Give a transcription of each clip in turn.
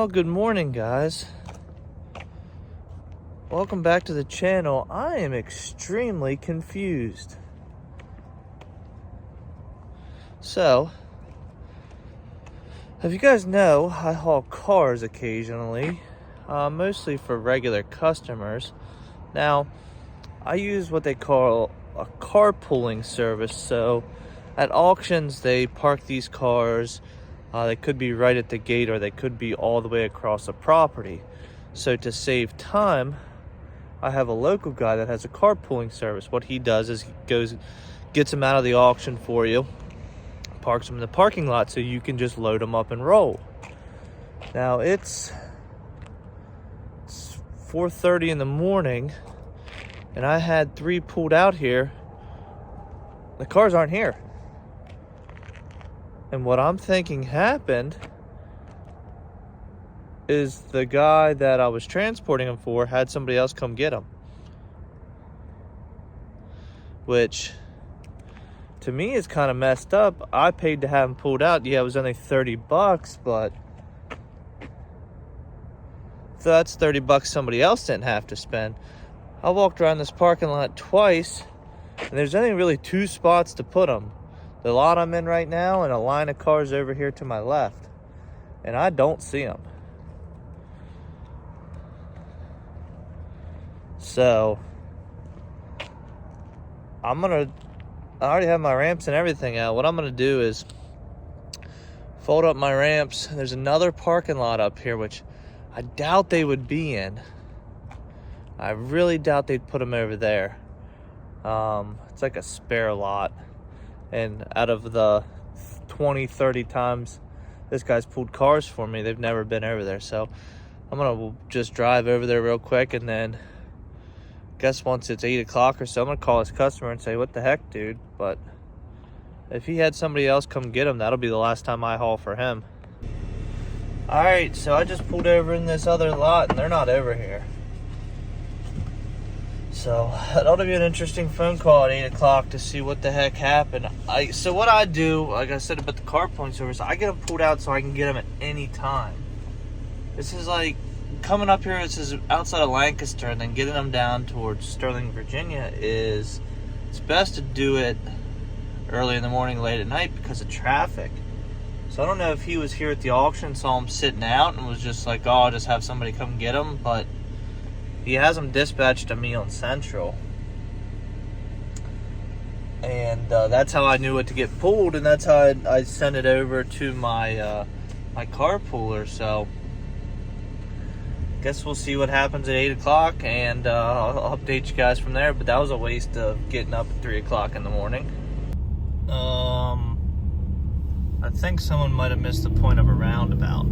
Well, good morning, guys. Welcome back to the channel. I am extremely confused. So, if you guys know, I haul cars occasionally, mostly for regular customers. Now, I use what they call a carpooling service. So, at auctions, they park these cars. They could be right at the gate, or they could be all the way across the property. So to save time, I have a local guy that has a carpooling service. What he does is he gets them out of the auction for you, parks them in the parking lot so you can just load them up and roll. Now it's 4:30 in the morning, and I had 3 pulled out here. The cars aren't here. And what I'm thinking happened is the guy that I was transporting them for had somebody else come get them. Which, to me, is kind of messed up. I paid to have them pulled out. Yeah, it was only $30, but so that's $30 somebody else didn't have to spend. I walked around this parking lot twice, and there's only really 2 spots to put them. The lot I'm in right now, and a line of cars over here to my left. And I don't see them. So, I already have my ramps and everything out. What I'm gonna do is fold up my ramps. There's another parking lot up here, which I doubt they would be in. I really doubt they'd put them over there. It's like a spare lot. And out of the 20, 30 times this guy's pulled cars for me, they've never been over there. So I'm going to just drive over there real quick, and then guess once it's 8 o'clock or so, I'm going to call his customer and say, what the heck, dude? But if he had somebody else come get him, that'll be the last time I haul for him. All right, so I just pulled over in this other lot, and they're not over here. So that ought to be an interesting phone call at 8 o'clock to see what the heck happened. So what I do, like I said about the carpooling service, I get them pulled out so I can get them at any time. This is like coming up here. This is outside of Lancaster, and then getting them down towards Sterling, Virginia it's best to do it early in the morning, late at night because of traffic. So I don't know if he was here at the auction, saw him sitting out, and was just like, oh, I'll just have somebody come get him, but he has them dispatched to me on Central. And that's how I knew it to get pulled, and that's how I sent it over to my my carpooler. So guess we'll see what happens at 8 o'clock, and I'll update you guys from there. But that was a waste of getting up at 3 o'clock in the morning. I think someone might have missed the point of a roundabout.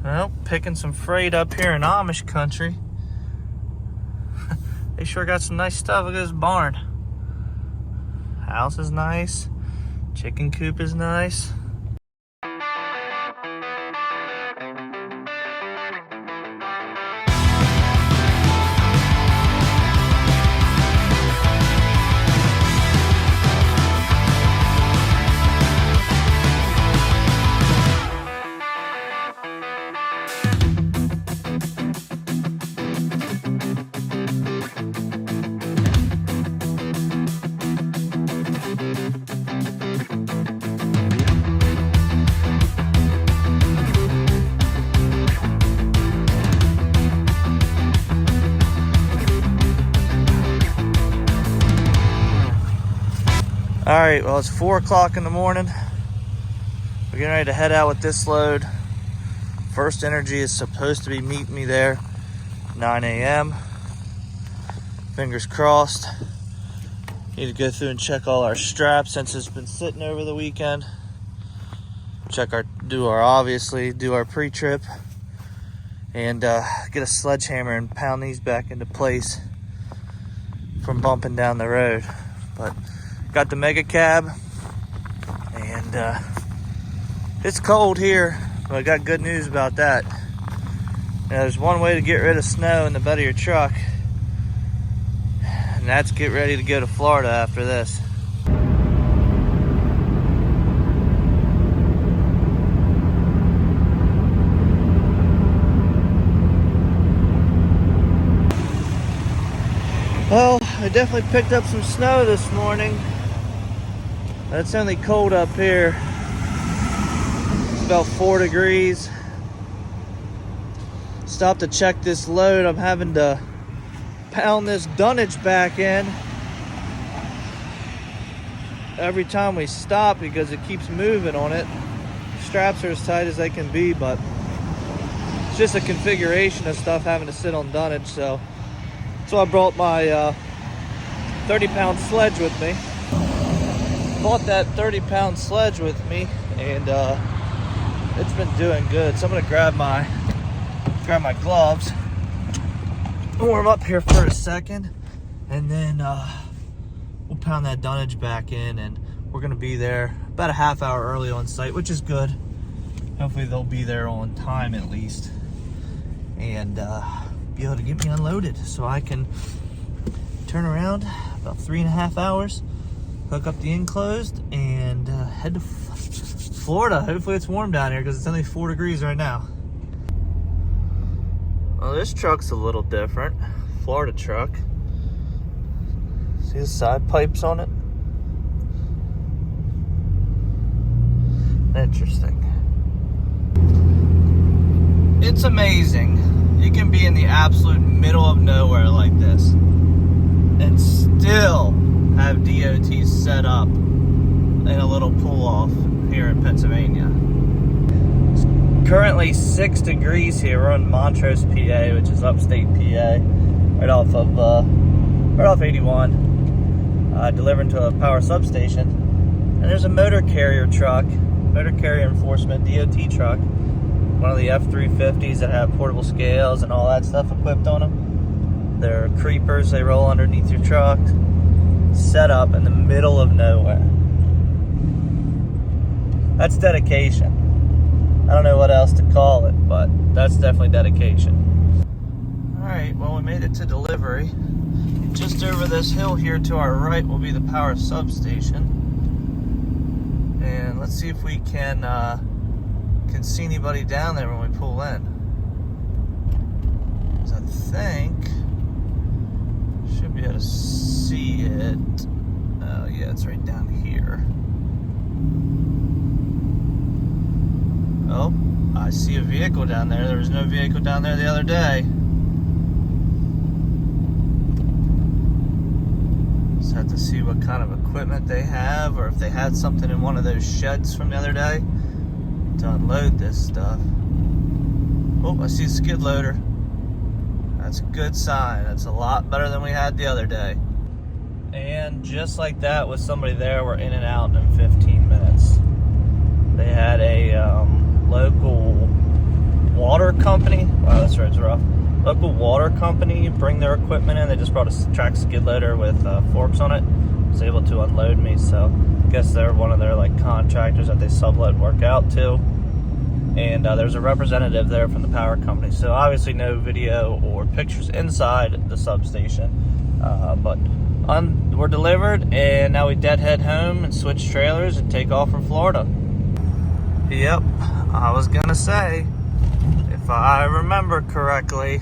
Well, picking some freight up here in Amish country. They sure got some nice stuff. Look at this barn. House is nice. Chicken coop is nice. All right, well, it's 4 o'clock in the morning. We're getting ready to head out with this load. First Energy is supposed to be meeting me there 9 a.m. Fingers crossed. Need to go through and check all our straps since it's been sitting over the weekend. Do our pre-trip, and get a sledgehammer and pound these back into place from bumping down the road. But got the mega cab, and it's cold here, but I got good news about that. Now, there's one way to get rid of snow in the bed of your truck, and that's get ready to go to Florida after this. Well, I definitely picked up some snow this morning. It's only cold up here. It's about 4 degrees. Stopped to check this load. I'm having to pound this dunnage back in every time we stop because it keeps moving on it. Straps are as tight as they can be, but it's just a configuration of stuff having to sit on dunnage. So I brought my 30-pound sledge with me. Bought that 30-pound sledge with me, and it's been doing good. So I'm gonna grab my gloves, warm up here for a second, and then we'll pound that dunnage back in, and we're gonna be there about a half hour early on site, which is good. Hopefully they'll be there on time at least, and be able to get me unloaded so I can turn around about 3.5 hours, hook up the enclosed, and head to Florida. Hopefully it's warm down here because it's only 4 degrees right now. Well, this truck's a little different. Florida truck. See the side pipes on it? Interesting. It's amazing. You can be in the absolute middle of nowhere like this and still have DOT set up in a little pull-off here in Pennsylvania. It's currently 6 degrees here. We're on Montrose, PA, which is upstate PA, right off 81, delivering to a power substation. And there's a motor carrier truck, motor carrier enforcement, DOT truck, one of the F-350s that have portable scales and all that stuff equipped on them. They're creepers, they roll underneath your truck, set up in the middle of nowhere. That's dedication. I don't know what else to call it, but that's definitely dedication. Alright, well, we made it to delivery. Just over this hill here to our right will be the power substation. And let's see if we can see anybody down there when we pull in. 'Cause I think should be able to see it. Oh yeah, it's right down here. Oh, I see a vehicle down there. There was no vehicle down there the other day. Just have to see what kind of equipment they have, or if they had something in one of those sheds from the other day to unload this stuff. Oh, I see a skid loader. That's a good sign. That's a lot better than we had the other day. And just like that, with somebody there, we're in and out in 15 minutes. They had a local water company. Wow, this road's rough. Local water company bring their equipment in. They just brought a track skid loader with forks on it. Was able to unload me, so I guess they're one of their like contractors that they sublet work out to. And there's a representative there from the power company. So obviously no video or pictures inside the substation, but we're delivered, and now we deadhead home and switch trailers and take off for Florida. Yep, I was gonna say, if I remember correctly,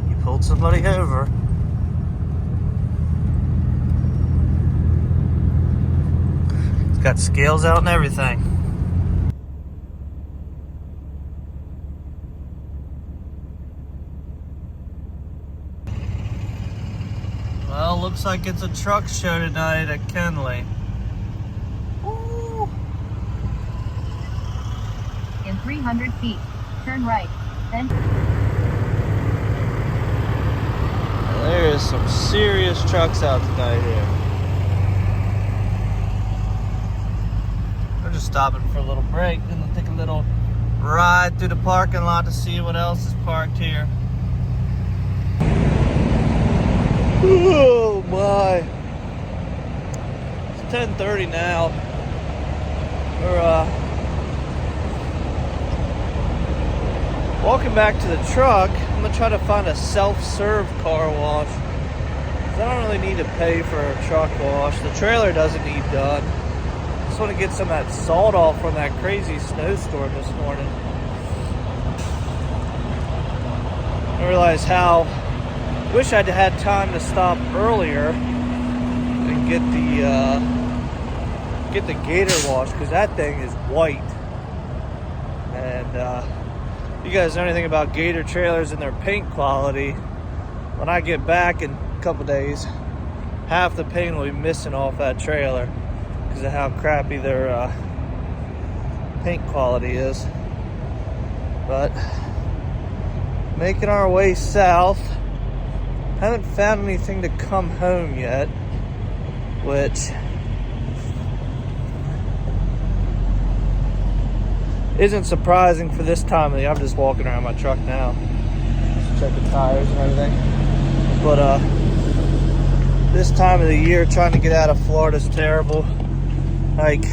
he pulled somebody over. It's got scales out and everything. Well, looks like it's a truck show tonight at Kenley. Ooh. In 300 feet, turn right, then... There is some serious trucks out tonight here. We're just stopping for a little break, and we'll take a little ride through the parking lot to see what else is parked here. Oh my. It's 10:30 now. We're walking back to the truck. I'm gonna try to find a self-serve car wash. I don't really need to pay for a truck wash. The trailer doesn't need done. Just want to get some of that salt off from that crazy snowstorm this morning. I realize how Wish I'd had time to stop earlier and get the gator wash, because that thing is white. And you guys know anything about gator trailers and their paint quality? When I get back in a couple days, half the paint will be missing off that trailer because of how crappy their paint quality is. But making our way south. Haven't found anything to come home yet, which isn't surprising for this time of the year. I'm just walking around my truck now, just checking tires and everything. But this time of the year, trying to get out of Florida is terrible. Like,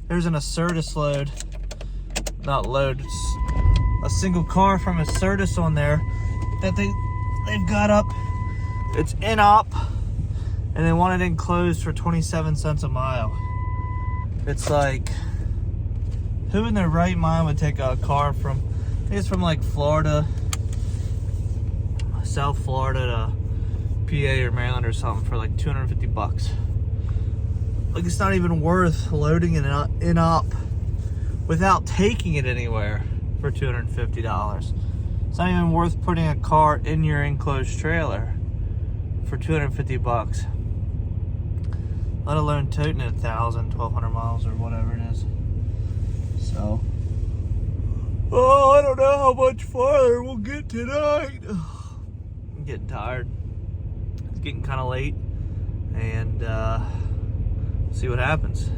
there's an Acertus load, not load, it's a single car from Acertus on there that they've got up. It's in op, and they want it enclosed for 27 cents a mile. It's like, who in their right mind would take a car from, I think it's from like Florida, South Florida to PA or Maryland or something, for like 250 bucks. Like, it's not even worth loading it in op without taking it anywhere for $250. It's not even worth putting a car in your enclosed trailer for 250 bucks. Let alone toting it 1,000, 1,200 miles or whatever it is. So, oh, I don't know how much farther we'll get tonight. I'm getting tired. It's getting kind of late, and see what happens.